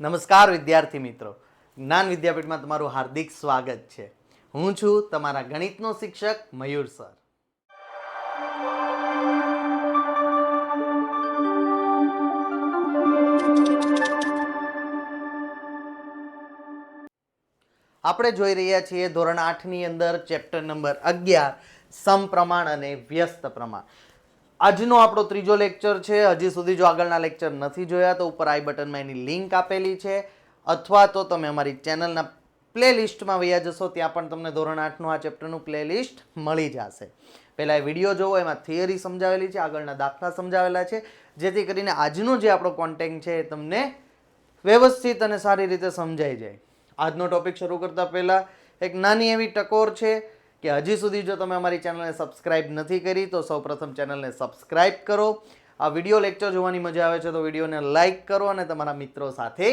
નમસ્કાર વિદ્યાર્થી મિત્રો, જ્ઞાન વિદ્યાપીઠમાં તમારું હાર્દિક સ્વાગત છે. હું છું તમારા ગણિતનો શિક્ષક મયુર સર. આપણે જોઈ રહ્યા છીએ ધોરણ 8 ની અંદર ચેપ્ટર નંબર 11 સમપ્રમાણ અને વ્યસ્ત પ્રમાણ. આજનો આપણો ત્રીજો લેક્ચર છે. હજી સુધી જો આગળના લેક્ચર નથી જોયા તો ઉપર આઈ બટનમાં એની લિંક આપેલી છે, અથવા તો તમે અમારી ચેનલના પ્લેલિસ્ટમાં વયા જશો, ત્યાં પણ તમને ધોરણ 8નું આ ચેપ્ટરનું પ્લેલિસ્ટ મળી જશે. પહેલાં એ વિડીયો જોવો, એમાં થિયરી સમજાવેલી છે, આગળના દાખલા સમજાવેલા છે, જેથી કરીને આજનો જે આપણો કોન્ટેન્ટ છે એ તમને વ્યવસ્થિત અને સારી રીતે સમજાઈ જાય. આજનો ટોપિક શરૂ કરતા પહેલા એક નાની એવી ટકોર છે કે હજી સુધી જો તમે અમારી ચેનલને સબસ્ક્રાઇબ નથી કરી તો સૌપ્રથમ ચેનલને સબસ્ક્રાઇબ કરો. આ વિડીયો લેક્ચર જોવાની મજા આવે છે તો વિડીયોને લાઇક કરો અને તમારા મિત્રો સાથે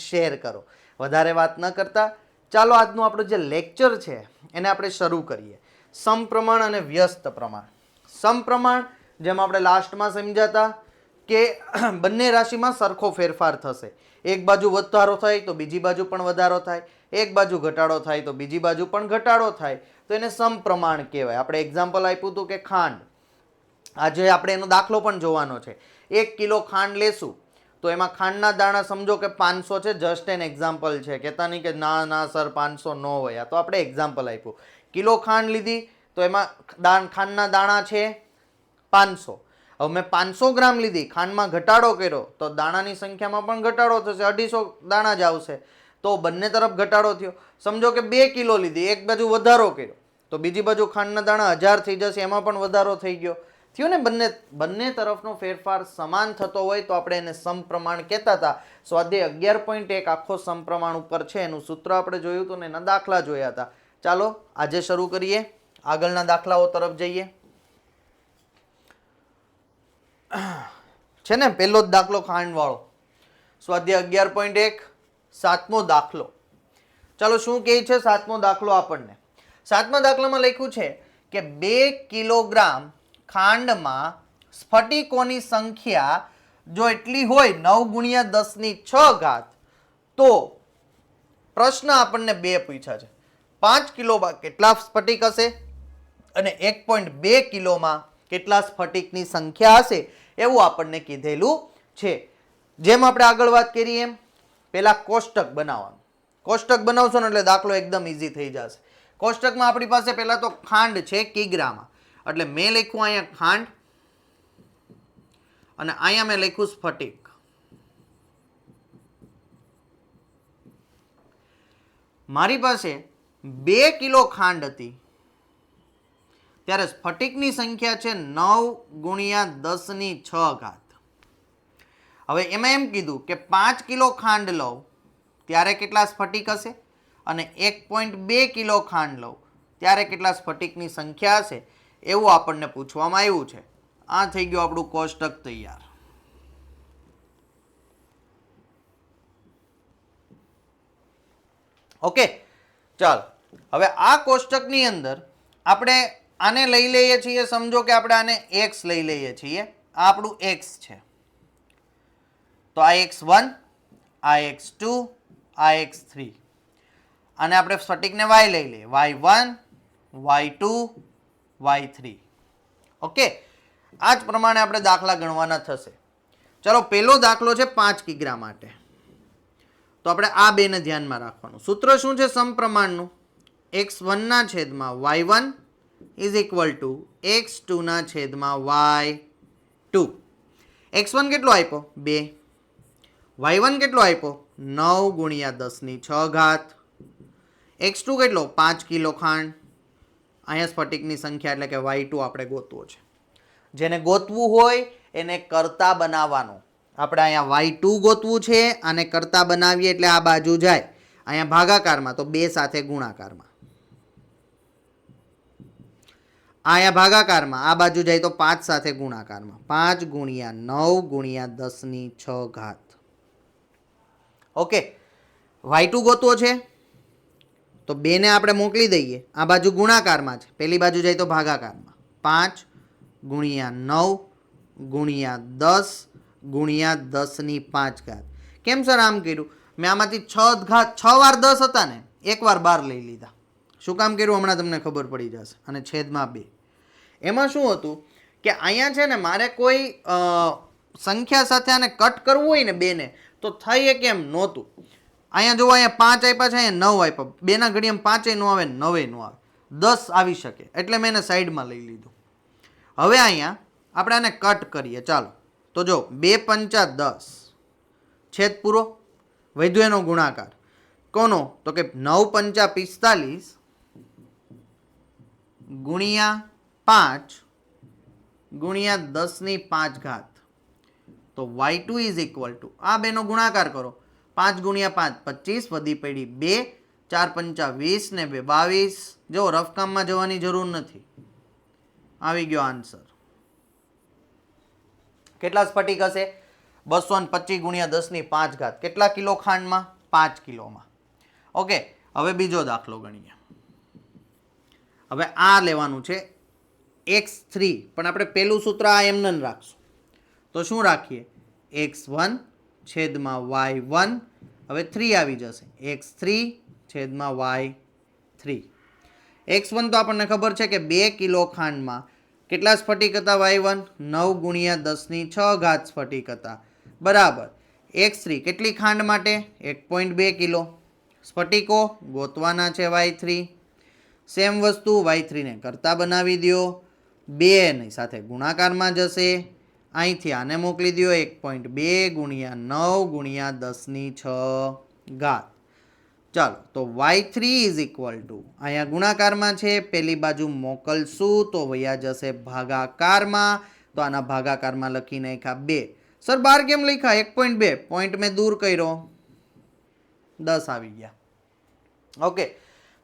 શેર કરો. વધારે વાત ન કરતા ચાલો આજનું આપણું જે લેક્ચર છે એને આપણે શરૂ કરીએ. સમપ્રમાણ અને વ્યસ્ત પ્રમાણ. સમપ્રમાણ જેમ આપણે લાસ્ટમાં સમજાતા કે બંને રાશિમાં સરખો ફેરફાર થશે. એક બાજુ વધારો થાય તો બીજી બાજુ પણ વધારો થાય, એક બાજુ ઘટાડો થાય તો બીજી બાજુ પણ ઘટાડો થાય, તો એને સમપ્રમાણ કહેવાય. આપણે એક્ઝામ્પલ આપ્યું હતું કે ખાંડ. આજે આપણે એનો દાખલો પણ જોવાનો છે. 1 કિલો ખાંડ લેશું તો એમાં ખાંડના દાણા સમજો કે 500 છે. જસ્ટ એન એક્ઝામ્પલ છે, કહેતા નહીં કે ના સર 500 ન હોય. તો આપણે એક્ઝામ્પલ આપ્યું. કિલો ખાંડ લીધી તો એમાં ખાંડના દાણા છે 500. હવે મેં 500 ગ્રામ લીધી, ખાંડમાં ઘટાડો કર્યો તો દાણાની સંખ્યામાં પણ ઘટાડો થશે, 250 દાણા જ આવશે, તો બંને તરફ ઘટાડો થયો. સમજો કે 2 કિલો લીધી, એક બાજુ વધારો કર્યો તો બીજી બાજુ ખાંડના દાણા 1000 થઈ જશે, એમાં પણ વધારો થઈ ગયો. થયું ને? બંને તરફનો ફેરફાર સમાન થતો હોય તો આપણે એને સમપ્રમાણ કહેતા હતા. સ્વાધ્યાય 11.1 આખો સમપ્રમાણ ઉપર છે, એનું સૂત્ર આપણે જોયું હતું ને એના દાખલા જોયા હતા. ચાલો આજે શરૂ કરીએ, આગળના દાખલાઓ તરફ જઈએ. છે ને પહેલો જ દાખલો ખાંડ વાળો, સ્વાધ્યાય 11.1 સાતમો દાખલો. ચાલો શું કહે છે સાતમો દાખલો આપણને? સાતમા દાખલામાં લખ્યું છે કે 2 કિલોગ્રામ ખાંડમાં સ્ફટિકોની સંખ્યા જો એટલી હોય 9 ગુણ્યા 10⁶ તો પ્રશ્ન આપણને બે પૂછ્યા છે. 5 કિલોમાં કેટલા સ્ફટિક હશે અને 1.2 કિલોમાં કેટલા સ્ફટિકની સંખ્યા હશે, એવું આપણને કીધેલું છે. જેમ આપણે આગળ વાત કરીએ એમ પહેલા કોષ્ટક બનાવવાનું. કોષ્ટક બનાવશો ને એટલે દાખલો એકદમ ઈઝી થઈ જશે. કોષ્ટકમાં આપણી પાસે પહેલા તો ખાંડ છે કિગ્રામાં, એટલે મેં લખ્યું અહીંયા ખાંડ અને અહીંયા મેં લખ્યું સ્ફટિક. મારી પાસે 2 કિલો ખાંડ હતી ત્યારે સ્ફટિકની સંખ્યા છે 9 ગુણ્યા 10⁶. હવે એમાં એમ કીધું કે 5 કિલો ખાંડ લઉં ત્યારે કેટલા સ્ફટિક હશે અને 1.2 કિલો ખાંડ લઉં ત્યારે કેટલા સ્ફટિકની સંખ્યા હશે, એવું આપણને પૂછવામાં આવ્યું છે. આ થઈ ગયું આપણું કોષ્ટક તૈયાર. ઓકે, ચાલો હવે આ કોષ્ટકની અંદર આપણે આને લઈ લઈએ છીએ. સમજો કે આપણે આને x લઈ લઈએ છીએ. આ આપણું x છે, તો આ x1, આ x2, આ x3. આને આપણે સ્ફટિકને y લઈ લઈએ, y1, y2, y3. ઓકે, આ જ પ્રમાણે આપણે દાખલા ગણવાના થશે. ચલો પહેલો દાખલો છે 5 કિગ્રા માટે, તો આપણે આ બેને ધ્યાનમાં રાખવાનું. સૂત્ર શું છે સમપ્રમાણનું? x1 ના છેદમાં y1 is equal two x2 ના છેદમાં y2. x1 કેટલો આપ્યો? 2. y1 કેટલો આપ્યો? 9 ગુણ્યા 10⁶. x2 કેટલો? 5 કિલો ખાંડ. અહીંયા સ્ફટિકની સંખ્યા એટલે કે y2 આપણે ગોતવો છે. જેને ગોતવું હોય એને કરતા બનાવવાનું. આપણે અહીંયા y2 ગોતવું છે, આને કરતા બનાવીએ એટલે આ બાજુ જાય અહીંયા ભાગાકારમાં તો 2 સાથે ગુણાકારમાં, અહીંયા ભાગાકારમાં આ બાજુ જાય તો 5 સાથે ગુણાકારમાં. 5 ગુણ્યા 9 ગુણ્યા 10⁶. ઓકે, y2 ગોતવો છે તો 2 ને આપણે મોકલી દઈએ, આ બાજુ ગુણાકારમાં છે, પેલી બાજુ જાય તો ભાગાકારમાં. 5 ગુણ્યા 9 ગુણ્યા 10 ગુણ્યા 10⁵. કેમ સર આમ કર્યું? મેં આમાંથી 6 વાર 10 હતા ને, એક વાર 12 લઈ લીધા. શું કામ કર્યું હમણાં તમને ખબર પડી જશે. અને છેદમાં 2. એમાં શું હતું કે અહીંયા છે ને મારે કોઈ સંખ્યા સાથે આને કટ કરવું હોય ને બેને, તો થઈ કેમ નહોતું. અહીંયા જોવો, અહીંયા 5 આપ્યા છે, અહીંયા 9 આપ્યા. બેના ઘડિયામાં 5 નો આવે, 9 નો આવે, 10 આવી શકે. એટલે મેં એને સાઈડમાં લઈ લીધું. હવે અહીંયા આપણે આને કટ કરીએ. ચાલો તો જો 2 પંચા 10, છેદ પૂરો. વધ્યો એનો ગુણાકાર કોનો? તો કે 9 પંચા 45 ગુણ્યા 5 ગુણ્યા 10 ની 5 ઘાત. તો y2 ઇઝ ઇક્વલ ટુ, આ બેનો ગુણાકાર કરો, 5 ગુણ્યા 5 25, વધી પડી 2, 4 પંચા 20 ને 2 22. જો રફકામમાં જવાની જરૂર નથી, આવી ગયો આન્સર. કેટલા સ્ફટિક હશે? 225 ગુણ્યા 10 ની 5 ઘાત. કેટલા કિલો ખાંડમાં? 5 કિલોમાં. ઓકે, હવે બીજો દાખલો ગણીએ. હવે આ લેવાનું છે x3, પણ આપણે પેલું સૂત્ર આ એમને રાખશું. તો શું રાખીએ? x1 છેદમાં y1. હવે 3 આવી જશે, x3 છેદમાં y3. x1 તો આપણને ખબર છે કે 2 કિલો ખાંડમાં કેટલા સ્ફટિક હતા? y1 9 ગુણ્યા 10 ની 6 ઘાત સ્ફટિક હતા, બરાબર. x3 કેટલી ખાંડ માટે? 1.2 કિલો. સ્ફટિકો ગોતવાના છે y3. સેમ વસ્તુ y3 ને કરતા બનાવી દો, 2 ની સાથે ગુણાકારમાં જશે. અહીંથી આને મોકલી દો, 1.2 ગુણ્યા 9 ગુણ્યા 10 ની 6 ઘાત. ચાલો તો y3 ઇઝ ઇક્વલ ટુ, અહીંયા ગુણાકારમાં છે, પેલી બાજુ મોકલશું તો વયા જશે ભાગાકારમાં. તો આના ભાગાકારમાં લખી નાખ્યા 2. સર 12 કેમ લખ્યા? 1.2 પોઈન્ટ મેં દૂર કર્યો, 10 આવી ગયા. ઓકે,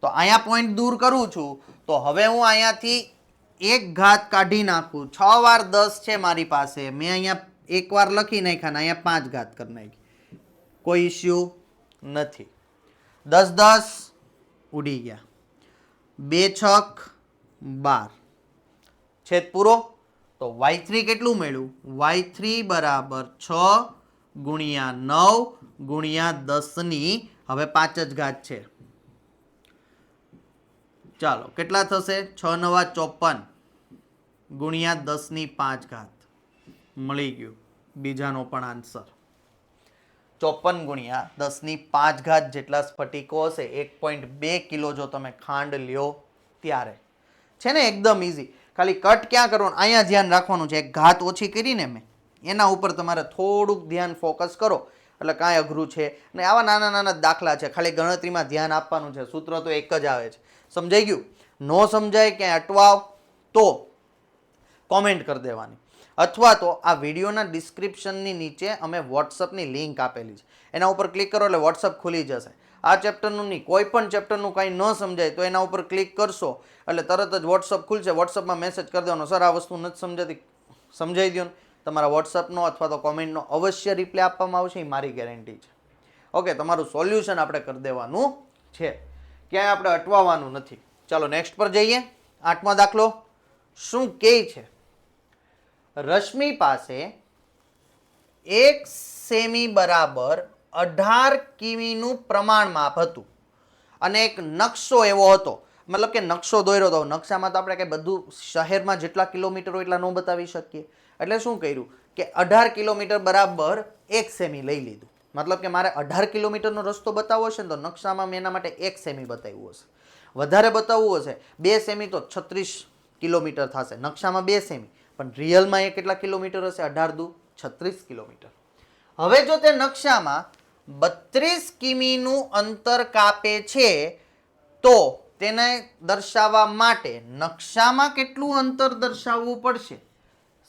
તો અહીંયા પોઈન્ટ દૂર કરું છું, તો હવે હું અહીંયાથી એક ઘાત કાઢી નાખું. 6 વાર 10 છે મારી પાસે, મેં અહીંયા એક વાર લખી નાખ્યા ને અહીંયા 5 ઘાત કરી નાખી, કોઈ ઇસ્યુ નથી. 10 10 ઉડી ગયા, 2 છક 12, છેદ પૂરો. તો y3 કેટલું મળ્યું? y3 બરાબર 6 ગુણ્યા 9 ગુણ્યા 10 ની હવે 5 જ ઘાત છે. ચાલો કેટલા થશે? 6 9 54 ગુણ્યા 10 ની 5 ઘાત. મળી ગયું બીજાનો પણ આન્સર. 54 ગુણ્યા 10 ની 5 ઘાત જેટલા સ્ફટિકો હશે. 1.2 કિલો જો તમે ખાંડ લ્યો ત્યારે. છે ને એકદમ ઈઝી. ખાલી કટ ક્યાં કરવાનું? અહીંયા ધ્યાન રાખવાનું છે. એક ઘાત ઓછી કરીને મેં, એના ઉપર તમારે થોડુંક ધ્યાન ફોકસ કરો એટલે કાંઈ અઘરું છે ને. આવા નાના નાના દાખલા છે, ખાલી ગણતરીમાં ધ્યાન આપવાનું છે. સૂત્ર તો એક જ આવે છે. સમજાઈ ગયું? નો સમજાય ક્યાંય અટવાવ તો કોમેન્ટ કરી દેવાની, અથવા તો આ વિડીયોના ડિસ્ક્રિપ્શનની નીચે અમે વોટ્સઅપની લિંક આપેલી છે, એના ઉપર ક્લિક કરો એટલે વોટ્સઅપ ખુલી જશે. આ ચેપ્ટરનું નહીં, કોઈ પણ ચેપ્ટરનું કાંઈ ન સમજાય તો એના ઉપર ક્લિક કરશો એટલે તરત જ વોટ્સઅપ ખુલશે. વોટ્સઅપમાં મેસેજ કરી દેવાનો, સર આ વસ્તુ નથી સમજાતી, સમજાવી દો ને. તમારા વોટ્સઅપનો અથવા તો કોમેન્ટનો અવશ્ય રિપ્લાય આપવામાં આવશે, એ મારી ગેરંટી છે. ઓકે, તમારું સોલ્યુશન આપણે કરી દેવાનું છે, ક્યાંય આપણે અટવાવાનું નથી. ચાલો નેક્સ્ટ પર જઈએ. 8મો દાખલો શું કહે છે? રશ્મિ પાસે 1 સેમી બરાબર 18 કિમીનું પ્રમાણ માપ હતું અને એક નકશો એવો હતો, મતલબ કે નકશો દોર્યો હતો. નકશામાં તો આપણે કંઈ બધું શહેરમાં જેટલા કિલોમીટર હોય એટલા ન બતાવી શકીએ. એટલે શું કર્યું કે 18 કિલોમીટર બરાબર 1 સેમી લઈ લીધું. મતલબ કે મારે 18 કિલોમીટરનો રસ્તો બતાવવો હશે ને તો નકશામાં મેં એના માટે 1 સેમી બતાવ્યું હશે. વધારે બતાવવું હશે 2 સેમી તો 36 કિલોમીટર થશે. નકશામાં 2 સેમી, પણ રિયલમાં એ કેટલા કિલોમીટર હશે? 18 દુ 36 કિલોમીટર. હવે જો તે નકશામાં 32 કિમીનું અંતર કાપે છે તો તેને દર્શાવવા માટે નકશામાં કેટલું અંતર દર્શાવવું પડશે?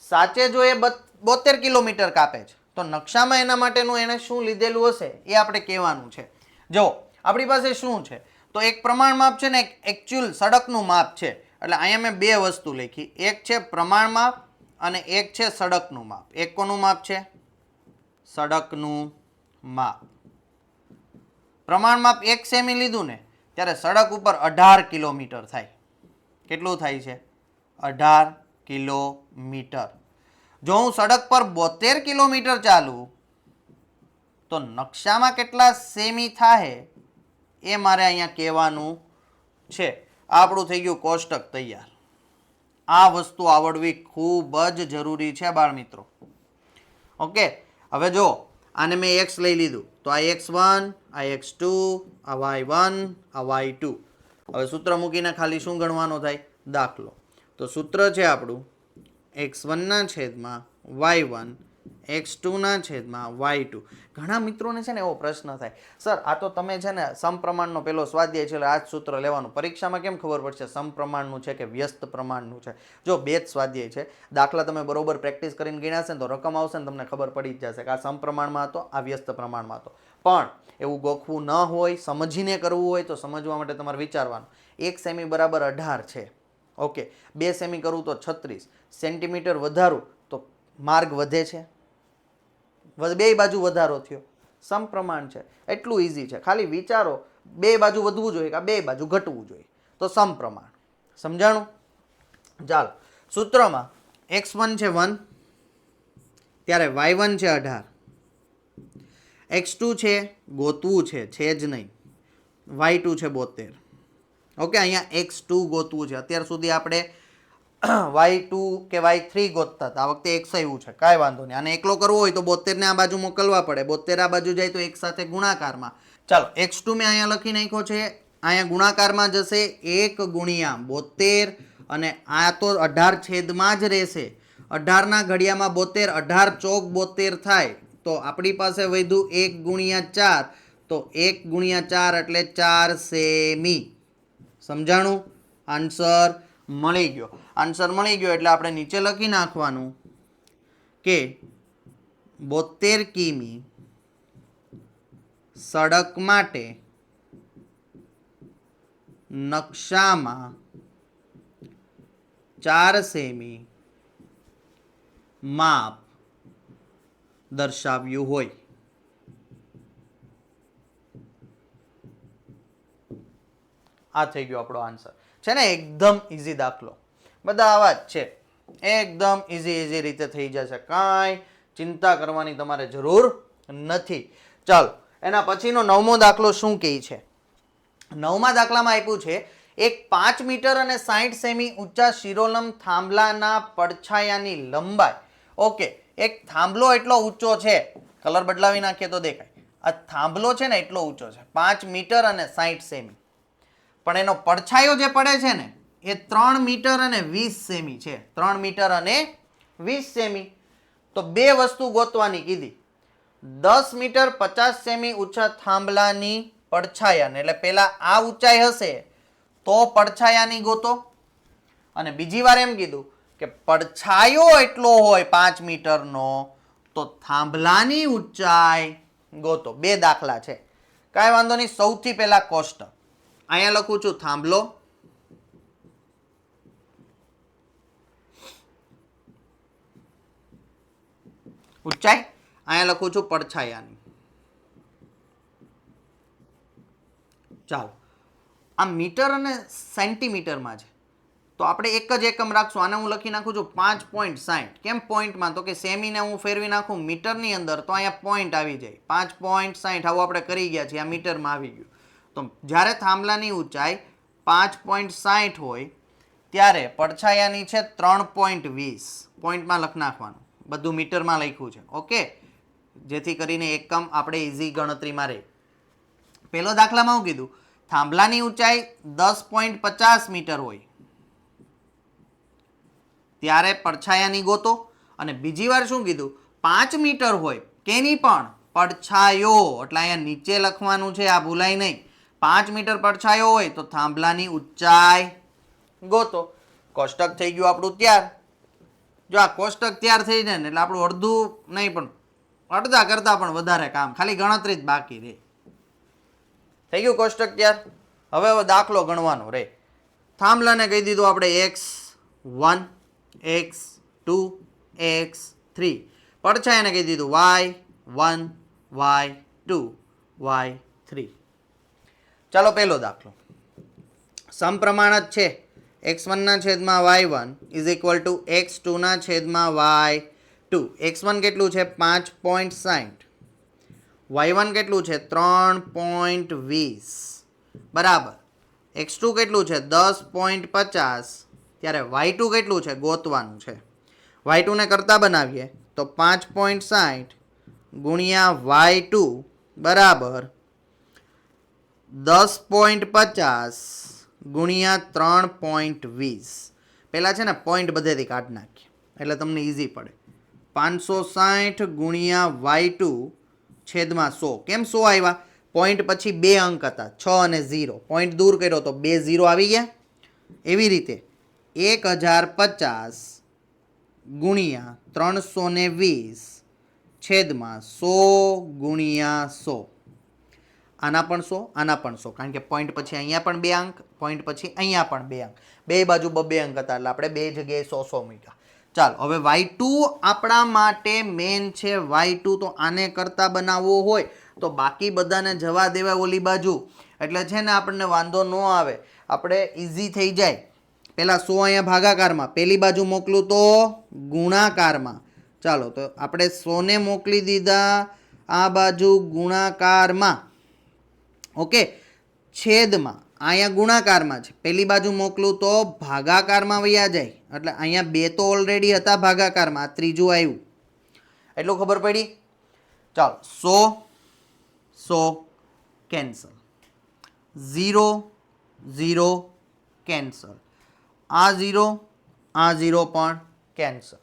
સાચે જો એ 72 કિલોમીટર કાપે છે તો નકશામાં એના માટેનું એને શું લીધેલું હશે એ આપણે કહેવાનું છે. જો આપણી પાસે શું છે તો એક પ્રમાણ માપ છે ને એક એકચ્યુઅલ સડકનું માપ છે. એટલે અહીંયા મેં બે વસ્તુ લખી, એક છે પ્રમાણ માપ અને એક છે સડકનું માપ. એક કોનું માપ છે? સડકનું માપ. પ્રમાણ માપ 1 સેમી લીધું ને ત્યારે સડક ઉપર 18 કિલોમીટર થાય. કેટલું થાય છે? 18 કિલોમીટર. જો હું સડક પર 72 કિલોમીટર ચાલું તો નકશામાં કેટલા સેમી થાય એ મારે અહીંયા કહેવાનું છે. આપણું થઈ ગયું કોષ્ટક તૈયાર. આ વસ્તુ આવડવી ખૂબ જ જરૂરી છે બાળ મિત્રો. ઓકે, હવે જો આને મેં x લઈ લીધું તો આ x1, આ x2, આ y1, આ y2. હવે સૂત્ર મૂકીને ખાલી શું ગણવાનો થાય? દાખલો. તો સૂત્ર છે આપણું x1 ના છેદમાં y1, x2 ના છેદમાં y2. ઘણા મિત્રોને છે ને એવો પ્રશ્ન થાય, સર આ તો તમે છે ને સમપ્રમાણનો પેલો સ્વાધ્યાય છે એટલે આ જ સૂત્ર લેવાનું, પરીક્ષામાં કેમ ખબર પડશે સમપ્રમાણનું છે કે વ્યસ્ત પ્રમાણનું છે? જો બે જ સ્વાધ્યાય છે, દાખલા તમે બરોબર પ્રેક્ટિસ કરીને ગણ્યા ને તો રકમ આવશે ને તમને ખબર પડી જ જશે કે આ સમપ્રમાણમાં હતો, આ વ્યસ્ત પ્રમાણમાં હતો. પણ એવું ગોખવું ન હોય, સમજીને કરવું હોય તો સમજવા માટે તમારે વિચારવાનું. 1 સેમી બરાબર 18 છે. ઓકે, 2 સેમી કરવું તો 36 સેન્ટીમીટર વધારું તો માર્ગ વધે છે, બે બાજુ વધારો થયો, સમપ્રમાણ છે. એટલું ઈઝી છે, ખાલી વિચારો બે બાજુ વધવું જોઈએ કે બે બાજુ ઘટવું જોઈએ તો સમપ્રમાણ. સમજાણું? ચાલો, સૂત્રમાં x1 છે 1, ત્યારે y1 છે 18, x2 છે ગોતવું છે જ નહીં, y2 છે 72. ઓકે, અહીંયા x2 ગોતવું છે. અત્યાર સુધી આપણે y2 કે y3 ગોતતા હતા, આ વખતે x આવ્યું છે, કાંઈ વાંધો નહીં. આને એકલો કરવો હોય તો 72 ને આ બાજુ મોકલવા પડે, 72 આ બાજુ જાય તો એક સાથે ગુણાકારમાં. ચાલો, x2 મેં અહીંયા લખી નાખ્યો છે, અહીંયા ગુણાકારમાં જશે 1 ગુણ્યા 72 અને આ તો 18 છેદમાં જ રહેશે. 18 ના ઘડિયામાં 72, 18 ચોક 72 થાય તો આપણી પાસે વધ્યું 1 ગુણ્યા 4, તો 1 ગુણ્યા 4 એટલે 4 સેમી. સમજાણું? આન્સર મળી ગયો. આન્સર મળી ગયો એટલે આપણે નીચે લખી નાખવાનું કે 72 કિમી સડક માટે નકશામાં 4 સેમી માપ દર્શાવ્યું હોય. આ થઈ ગયો આપણો આન્સર. છે ને એકદમ ઈઝી દાખલો, બધા આવા જ છે, એકદમ ઈઝી રીતે થઈ જશે, કાંઈ ચિંતા કરવાની તમારે જરૂર નથી. ચાલો, એના પછીનો 9મો દાખલો શું કહે છે? 9મા દાખલામાં આપ્યું છે એક 5 મીટર અને 60 સેમી ઊંચા શિરોલમ થાંભલાના પડછાયાની લંબાઈ. ઓકે, એક થાંભલો એટલો ઊંચો છે, કલર બદલાવી નાખીએ તો દેખાય. આ થાંભલો છે ને એટલો ઊંચો છે 5 મીટર અને 60 સેમી, પણ એનો પડછાયો જે પડે છે ને એ 3 મીટર અને 20 સેમી છે. 3 મીટર અને 20 સેમી. તો બે વસ્તુ ગોતવાની કીધી. 10 મીટર 50 સેમી ઊંચા થાંભલાની પડછાયાને, એટલે પેલા આ ઊંચાઈ હશે તો પડછાયાની ગોતો, અને બીજી વાર એમ કીધું કે પડછાયો એટલો હોય 5 મીટરનો તો થાંભલાની ઊંચાઈ ગોતો. બે દાખલા છે, કાંઈ વાંધો નહીં. સૌથી પહેલા કોષ્ટક અહીંયા લખું છું થાંભલો, ઊંચાઈ અહીંયા લખું છું પડછાયાની. ચાલો, આ મીટર અને સેન્ટીમીટરમાં છે તો આપણે એક જ એકમ રાખશું. આને હું લખી નાખું છું 5.60. કેમ પોઈન્ટમાં? તો કે સેમીને હું ફેરવી નાખું મીટરની અંદર તો અહીંયા પોઈન્ટ આવી જાય. 5.60 આવું આપણે કરી ગયા છીએ, આ મીટરમાં આવી ગયું. તો જ્યારે થાંભલાની ઊંચાઈ 5.60 હોય ત્યારે પડછાયાની છે 3.20. પોઈન્ટમાં લખી નાખવાનું, બધું મીટરમાં લખ્યું છે. ઓકે, જેથી કરીને એકમ આપણે ઇઝી ગણતરીમાં રહે. પેલો દાખલામાં હું કીધું થાંભલાની ઊંચાઈ 10.50 મીટર હોય ત્યારે પડછાયાની ગોતો, અને બીજી વાર શું કીધું 5 મીટર હોય કેની પણ પડછાયો, એટલે અહીંયા નીચે લખવાનું છે, આ ભૂલાય નહીં. 5 મીટર પડછાયો હોય તો થાંભલાની ઊંચાઈ ગોતો. કોષ્ટક થઈ ગયું આપણું તૈયાર. જો આ કોષ્ટક તૈયાર થઈ જાય ને એટલે આપણું અડધું નહીં પણ અડધા કરતાં પણ વધારે કામ, ખાલી ગણતરી જ બાકી રહે. થઈ ગયું કોષ્ટક તૈયાર. હવે દાખલો ગણવાનો રે. થાંભલાને કહી દીધું આપણે x1, x2, x3. પડછાયાને કહી દીધું y1, y2, y3. ચાલો પહેલો દાખલો સમપ્રમાણ જ છે. x1 ના છેદમાં y1 is equal two x2 ના છેદમાં y2. x1 કેટલું છે 5.60, y1 કેટલું છે 3.20 બરાબર x2 કેટલું છે 10.50 ત્યારે y2 કેટલું છે ગોતવાનું છે. y2 ને કરતા બનાવીએ તો 5.60 ગુણ્યા y2 બરાબર 10.50 ગુણ્યા 3.20. પહેલાં છે ને પોઈન્ટ બધેથી કાઢી નાખીએ એટલે તમને ઇઝી પડે. 560 ગુણ્યા y2 છેદમાં 100. કેમ 100 આવ્યા? પોઈન્ટ પછી 2 અંક હતા 6 અને 0. પોઈન્ટ દૂર કર્યો તો 2 0 આવી ગયા. એવી રીતે 1050 ગુણ્યા 320 છેદમાં 100 ગુણ્યા 100. આના પણ 100 આના પણ 100 કારણ કે પોઈન્ટ પછી અહીંયા પણ 2 અંક પોઈન્ટ પછી અહીંયા પણ 2 અંક બે બાજુ 2 અંક હતા એટલે આપણે બે જગ્યાએ 100 મૂક્યા. ચાલો હવે y2 આપણા માટે મેન છે. y2 તો આને કરતા બનાવવો હોય તો બાકી બધાને જવા દેવાય ઓલી બાજુ એટલે છે ને આપણને વાંધો ન આવે, આપણે ઇઝી થઈ જાય. પહેલાં 100 અહીંયા ભાગાકારમાં પેલી બાજુ મોકલું તો ગુણાકારમાં. ચાલો તો આપણે 100 ને મોકલી દીધા આ બાજુ ગુણાકારમાં. ઓકે છેદમાં અહીંયા ગુણાકારમાં છે પેલી બાજુ મોકલું તો ભાગાકારમાં વયા જાય એટલે અહીંયા 2 તો ઓલરેડી હતા ભાગાકારમાં આ ત્રીજું આવ્યું એટલું ખબર પડી. ચાલો 100 કેન્સલ 0 0 કેન્સલ આ 0 પણ કેન્સલ.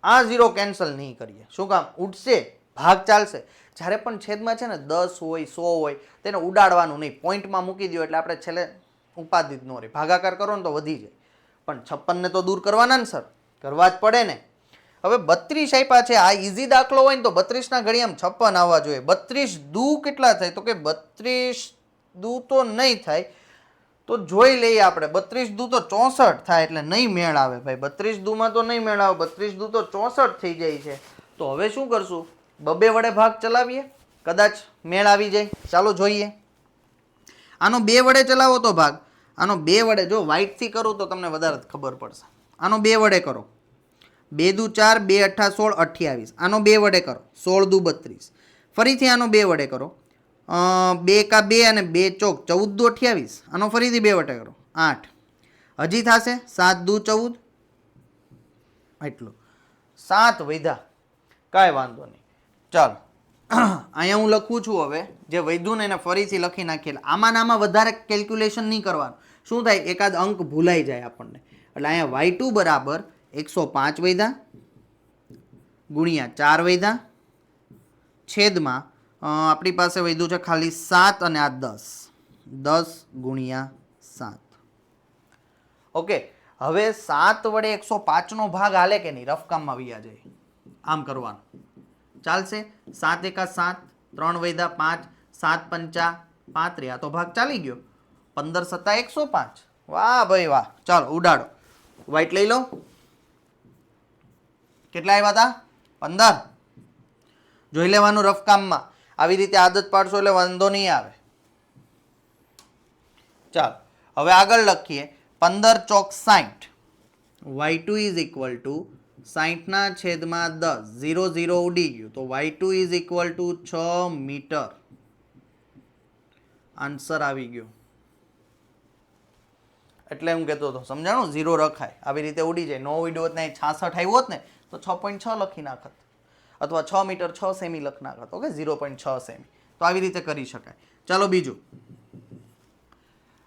આ 0 કેન્સલ નહીં કરીએ શું કામ ઉડશે ભાગ ચાલશે. જ્યારે પણ છેદમાં છે ને 10 હોય 100 હોય તેને ઉડાડવાનું નહીં પોઈન્ટમાં મૂકી દો એટલે આપણે છેલ્લે ઉપાધિ જ ન રહે. ભાગાકાર કરો ને તો વધી જાય પણ 56 ને તો દૂર કરવાના ને સર કરવા જ પડે ને. હવે 32 આપ્યા છે આ ઇઝી દાખલો હોય ને તો 32 ના ઘડિયામાં 56 આવવા જોઈએ. 32 દુ કેટલા થાય તો કે 32 દુ તો નહીં થાય તો જોઈ લઈએ આપણે 32 દુ તો 64 થાય એટલે નહીં મેળ આવે ભાઈ. 32 દુમાં તો નહીં મેળ આવે 32 દુ તો 64 થઈ જાય છે. તો હવે શું કરશું 2 વડે ભાગ ચલાવીએ કદાચ મેળ આવી જાય. ચાલો જોઈએ. આનો 2 વડે ચલાવો તો ભાગ આનો 2 વડે જો વ્હાઇટથી કરું તો તમને વધારે ખબર પડશે. આનો 2 વડે કરો 2 દુ 4 2 અઠ્ઠા 16 28. આનો 2 વડે કરો 16 દુ 32. ફરીથી આનો 2 વડે કરો 2 કા 2 અને 2 ચોક 14 દુ 28. આનો ફરીથી 2 વડે કરો 8. હજી થશે 7 દુ 14 એટલું 7 વધ્યા કાંઈ વાંધો નહીં. ચાલો અહીંયા હું લખું છું હવે જે વૈધું ને એને ફરીથી લખી નાખીએ. આમાં વધારે કેલ્ક્યુલેશન નહીં કરવાનું. શું થાય એકાદ અંક ભૂલાઈ જાય આપણને એટલે અહીંયા y2 બરાબર 105 વૈધા ગુણ્યા 4 વૈધા છેદમાં આપણી પાસે વૈધું છે ખાલી 7 અને આ 10 ગુણ્યા 7. ઓકે હવે 7 વડે 105 ભાગ હાલે કે નહીં રફકામમાં વ્યા જાય આમ કરવાનું ચાલશે. 7 એકા 7 3 વૈધા 5 7 પંચા 35 આ તો ભાગ ચાલી ગયો. 15 સત્તા 105. વાહ ભાઈ વાહ. ચાલો ઉડાડો વ્હાઈટ લઈ લો. કેટલા આવ્યા હતા 15. જોઈ લેવાનું રફકામમાં આવી રીતે આદત પાડશો એટલે વાંધો નહીં આવે. ચાલો હવે આગળ લખીએ 15 ચોક 60. y2 ઇઝ ઇક્વલ ટુ 60 ના છેદમાં 10 0 0 ઉડી ગયું તો y2 is equal to 6 metre. Answer આવી ગયો. એટલે હું કહેતો હતો સમજાણું 0 રખાય આવી રીતે ઉડી જાય. નો ઉડ્યો હોત ને 66 આવ્યો હોત ને તો 6.6 લખી નાખત અથવા 6 મીટર 6 સેમી લખ નાખત. ઓકે 0.6 સેમી તો આવી રીતે કરી શકાય. ચાલો બીજું.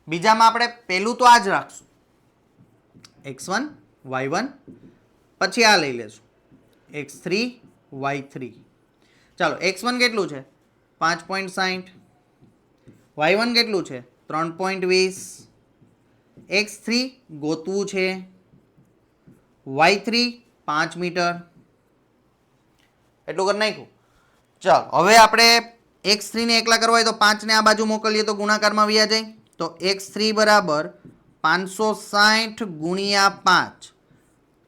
બીજામાં આપણે પહેલું તો આ જ રાખશું x1 y1 પછી આ લઈ લેશું x3 y3. ચાલો x1 કેટલું છે 5.60 y1 કેટલું છે 3.20 x3 ગોતવું છે y3 5 મીટર એટલું કરી નાખ્યું. ચાલો હવે આપણે x3 ને એકલા કરવા હોય તો 5 ને આ બાજુ મોકલીએ તો ગુણાકારમાં વ્યા જાય તો x3 બરાબર 560 ગુણ્યા 5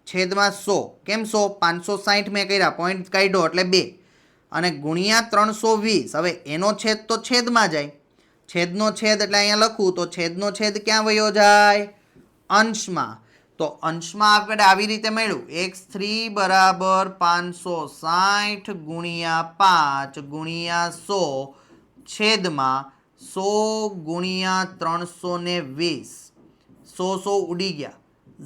છેદમાં 100. કેમ 100 560 મેં કર્યા પોઈન્ટ કાઢ્યો એટલે 2 અને ગુણ્યા 320. હવે એનો છેદ તો છેદમાં જાય છેદનો છેદ એટલે અહીંયા લખું તો છેદનો છેદ ક્યાં વયો જાય અંશમાં તો અંશમાં આપણે આવી રીતે મળ્યું x3 બરાબર 560 ગુણ્યા 5 ગુણ્યા 100 છેદમાં 100 ગુણ્યા 320. 100 ઉડી ગયા,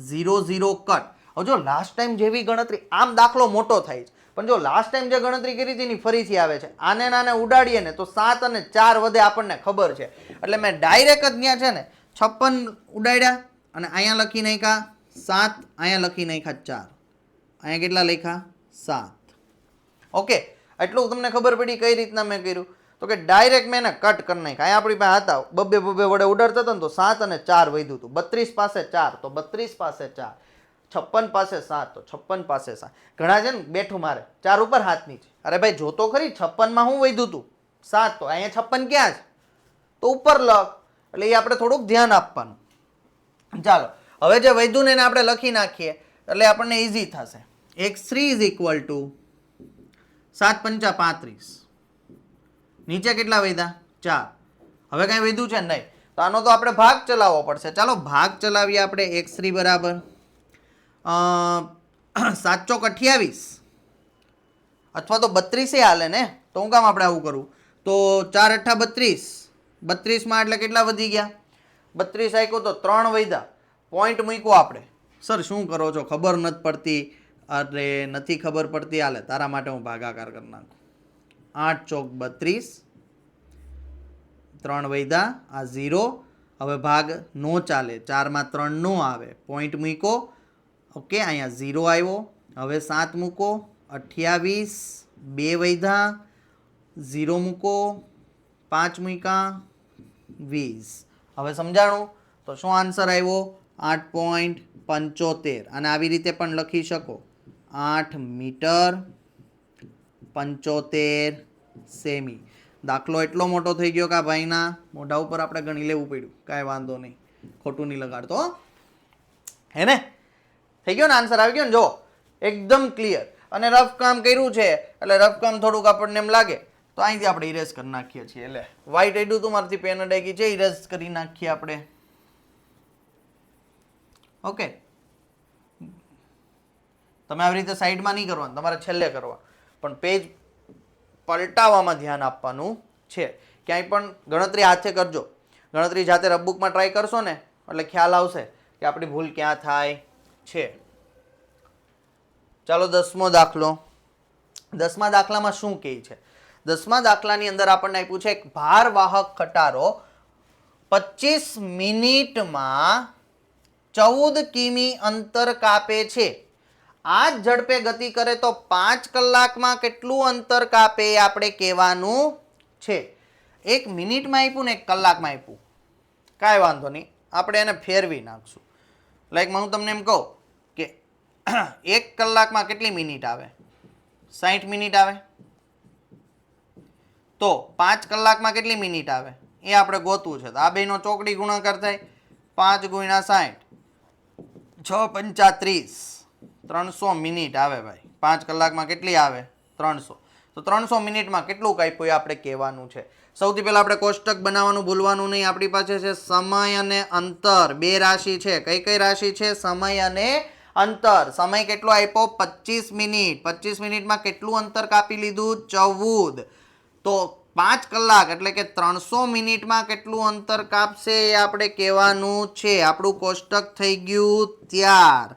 0 કટ. હવે જો લાસ્ટ ટાઈમ જેવી ગણતરી, આમ દાખલો મોટો થાય છે, પણ જો લાસ્ટ ટાઈમ જે ગણતરી કરી હતી ને ફરીથી આવે છે. આને નાને ઉડાડીએ ને તો 7 અને 4 વધે, આપણને ખબર છે. એટલે મેં ડાયરેક્ટ જ ત્યાં છે ને 56 ઉડાડ્યા અને અહીંયા લખી નાખ્યા 7, અહીંયા લખી નાખ્યા 4, અહીંયા કેટલા લખ્યા 7. ઓકે, એટલું તમને ખબર પડી કઈ રીતના મેં કર્યું? તો કે ડાયરેક્ટ મેં એને કટ કરી નાખ્યા. અહીંયા આપણી પાસે હતા બબ્બે વડે ઉડાડતા હતા ને તો 7 અને 4 વધ્યું હતું. 32 પાસે 4 તો 32 પાસે 4, 56 પાસે 7 તો 56 પાસે 7. ઘણા છે ને બેઠું મારે 4 ઉપર હાથ નીચે, અરે ભાઈ જોતો ખરી 56 માં શું વધ્યું હતું 7, તો અહીંયા 56 ક્યાં છે તો ઉપર લખ. એટલે એ આપણે થોડુંક ધ્યાન આપવાનું. ચાલો હવે જે વધ્યું ને એને આપણે લખી નાખીએ એટલે આપણને ઈઝી થશે. x3 ઇઝ ઇક્વલ ટુ 7 પંચા 35, નીચે કેટલા વધ્યા 4. હવે કઈ વધ્યું છે નહીં, તો આનો તો આપણે ભાગ ચલાવવો પડશે. ચાલો ભાગ ચલાવીએ આપણે. x3 બરાબર 7 ચોક 28 અથવા તો 32 હાલે ને, તો હું કામ આપણે આવું કરું? તો 4 અઠ્ઠા 32, 32 માં એટલે કેટલા વધી ગયા 32 આપ્યો તો 3 વધ્યા. પોઈન્ટ મૂક્યો આપણે. સર શું કરો છો, ખબર નથી પડતી? અરે નથી ખબર પડતી, હાલે તારા માટે હું ભાગાકાર કરી નાખું. 8 ચોક 32, 3 વધ્યા, આ 0. હવે ભાગ નો ચાલે, 4 માં 3 નો આવે, પોઈન્ટ મૂકો. ઓકે, અહીંયા 0 આવ્યો. હવે 7 મૂકો, 28, 2 વધ્યા, 0 મૂકો, 5 મૂક્યા, 20. હવે સમજાણું? તો શું આન્સર આવ્યો? 8.75. અને આવી રીતે પણ લખી શકો, 8 મીટર 75 સેમી. દાખલો એટલો મોટો થઈ ગયો કે આ ભાઈના મોઢા ઉપર આપણે ગણી લેવું પડ્યું. કાંઈ વાંધો નહીં, ખોટું નહીં લગાડતો હે ને. થઈ ગયો ને, આન્સર આવી ગયો ને. જો એકદમ ક્લિયર. અને રફ કામ કર્યું છે એટલે રફ કામ થોડુંક આપણને એમ લાગે તો અહીંથી આપણે ઇરેઝ કરી નાખીએ છીએ. એટલે વ્હાઈટ આઈડું તું મારાથી પેન અડાઈ ગઈ છે, ઇરેઝ કરી નાખીએ આપણે. ઓકે, તમે આવી રીતે સાઈડમાં નહીં કરવાનું, તમારે છેલ્લે કરવા. પણ પેજ પલટાવવામાં ધ્યાન આપવાનું છે. ક્યાંય પણ ગણતરી હાથે કરજો. ગણતરી જાતે રફબુકમાં ટ્રાય કરશો ને એટલે ખ્યાલ આવશે કે આપણી ભૂલ ક્યાં થાય છે. ચાલો 10મો દાખલો. 10મા દાખલામાં શું કહે છે? 10મા દાખલાની અંદર આપણને આપ્યું છે એક ભારવાહક ખટારો 25 મિનિટમાં 14 કિમી અંતર કાપે છે. આ જ ઝડપે ગતિ કરે તો 5 કલાકમાં કેટલું અંતર કાપે એ આપણે કહેવાનું છે. 1 મિનિટમાં આપ્યું ને 1 કલાકમાં આપ્યું, કાંઈ વાંધો નહીં, આપણે એને ફેરવી નાખશું. લાઈક હું તમને એમ કહું કે 1 કલાકમાં કેટલી મિનિટ આવે? 60 મિનિટ આવે. તો 5 કલાકમાં કેટલી મિનિટ આવે એ આપણે ગોતવું છે. તો આ બેનો ચોકડી ગુણાકાર થાય, 5 ગુણ્યા 60, 6 પંચા 30, 300 મિનિટ આવે ભાઈ. 5 કલાકમાં કેટલી આવે? 300. તો 300 મિનિટમાં કેટલું કાપ્યું એ આપણે કહેવાનું છે. સૌથી પહેલા આપણે કોષ્ટક બનાવવાનું ભૂલવાનું નહીં. આપણી પાસે છે સમય અને અંતર, બે રાશિ છે. કઈ કઈ રાશિ છે? સમય અને અંતર. સમય કેટલો આપ્યો? 25 મિનિટ. 25 મિનિટમાં કેટલું અંતર કાપી લીધું? 14. તો 5 કલાક એટલે કે 300 મિનિટમાં કેટલું અંતર કાપશે એ આપણે કહેવાનું છે. આપણું કોષ્ટક થઈ ગયું તૈયાર.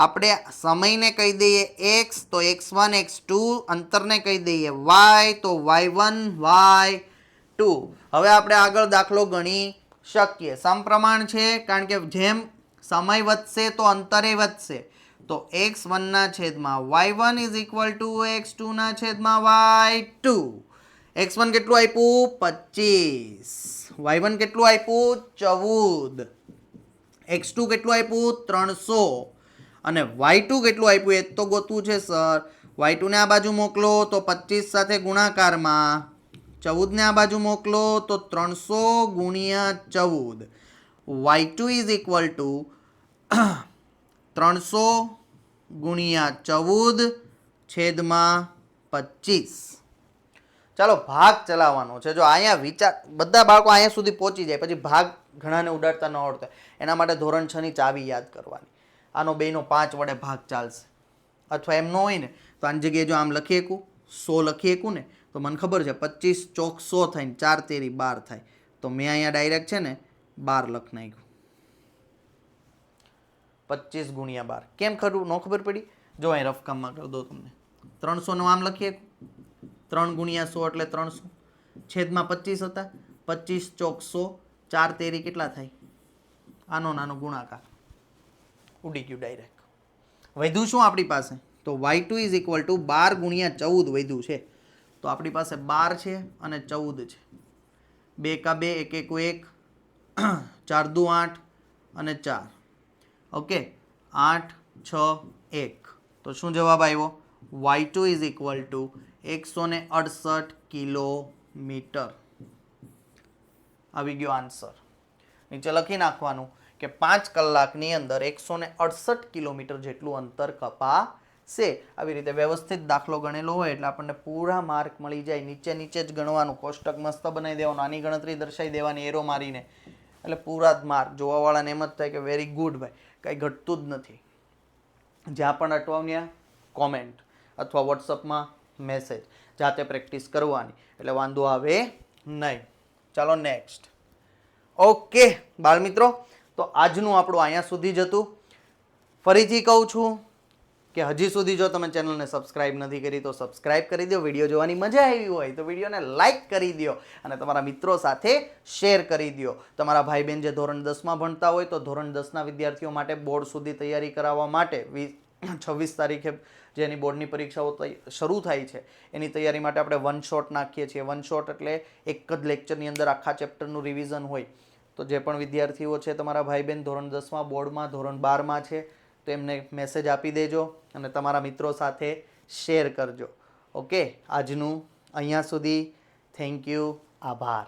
આપણે સમયને કહી દઈએ x, તો x1 x2, અંતરને કહી દઈએ y, તો y1 y2. હવે આપણે આગળ દાખલો ગણી શકીએ. સમપ્રમાણ છે, કારણ કે જેમ સમય વધશે તો અંતરે વધશે. તો x1 ના છેદમાં y1 is equal two x2 ના છેદમાં y2. x1 કેટલું આપ્યું? 25. y1 કેટલું આપ્યું? 14. x2 કેટલું આપ્યું? 300. અને y2 કેટલું આપ્યું એ તો ગોતવું છે સર. y2 ને આ બાજુ મોકલો તો 25 સાથે ગુણાકારમાં, 14 ને આ બાજુ મોકલો તો 300 ગુણ્યા 14. y2 ઇઝ ઇક્વલ ટુ 300 ગુણ્યા 14 છેદમાં 25. ચાલો ભાગ ચલાવવાનો છે. જો અહીંયા વિચાર, બધા બાળકો અહીંયા સુધી પહોંચી જાય પછી ભાગ ઘણાને ઉડાડતા ન આવડતા, એના માટે ધોરણ 6 ની ચાવી યાદ કરવાની. આનો બેનો 5 વડે ભાગ ચાલશે. અથવા એમ ન હોય ને તો આની જગ્યાએ જો આમ લખી શકું 100 લખી શકું ને તો મને ખબર છે 25 ચોક 100 થાય ને 4 તેરી 12 થાય. તો મેં અહીંયા ડાયરેક્ટ છે ને 12 લખ નાખ્યું. 25 ગુણ્યા 12 કેમ ખરું ન ખબર પડી? જો અહીં રફકામમાં કરી દો તમને. 300 નું આમ લખીએ 3 ગુણ્યા 100 એટલે 300 છેદમાં 25 હતા. 25 ચોક 100 4 તેરી કેટલા થાય? આનો નાનો ગુણાકાર ઉડી ગયું ડાયરેક્ટ. વધ્યું શું આપણી પાસે? તો y2 ઇઝ ઇક્વલ ટુ 12 ગુણ્યા 14 વધ્યું છે. તો આપણી પાસે 12 છે અને 14 છે. 2 કા 2 1 1 1 4 દુ 8 અને 4. ઓકે 8 6 1. તો શું જવાબ આવ્યો? y2 is equal two 168 kilometre. આવી ગયો આન્સર. નીચે લખી નાખવાનું કે 5 કલાકની અંદર 168 કિલોમીટર જેટલું અંતર કપાશે. આવી રીતે વ્યવસ્થિત દાખલો ગણેલો હોય એટલે આપણને પૂરા માર્ક મળી જાય. નીચે નીચે જ ગણવાનું, કોષ્ટક મસ્ત બનાવી દેવાનું, આની ગણતરી દર્શાવી દેવાની એરો મારીને, એટલે પૂરા જ માર્ક. જોવાવાળાને એમ જ થાય કે વેરી ગુડ ભાઈ, કાંઈ ઘટતું જ નથી. જ્યાં પણ અટવાવ્યા કોમેન્ટ અથવા વોટ્સઅપમાં મેસેજ, જાતે પ્રેક્ટિસ કરવાની એટલે વાંધો આવે નહીં. ચાલો નેક્સ્ટ. ઓકે બાળ મિત્રો, તો આજનું આપણું અહીંયા સુધી જ હતું. ફરીથી કહું છું કે હજી સુધી જો તમે ચેનલને સબસ્ક્રાઇબ નથી કરી તો સબસ્ક્રાઇબ કરી દો. વિડીયો જોવાની મજા આવી હોય તો વિડીયોને લાઇક કરી દો અને તમારા મિત્રો સાથે શેર કરી દો. તમારા ભાઈ બહેન જે ધોરણ 10માં ભણતા હોય તો ધોરણ 10ના વિદ્યાર્થીઓ માટે બોર્ડ સુધી તૈયારી કરાવવા માટે 26 તારીખે જેની બોર્ડની પરીક્ષાઓ શરૂ થાય છે એની તૈયારી માટે આપણે વન શોટ નાખીએ છીએ. વન શોટ એટલે એક જ લેક્ચરની અંદર આખા ચેપ્ટરનું રિવિઝન હોય. તો જે પણ વિદ્યાર્થીઓ છે તમારા ભાઈ બહેન ધોરણ 10માં બોર્ડમાં, ધોરણ 12માં છે તો એમને મેસેજ આપી દેજો અને તમારા મિત્રો સાથે શેર કરજો. ઓકે આજનું અહીંયા સુધી. Thank you. આભાર.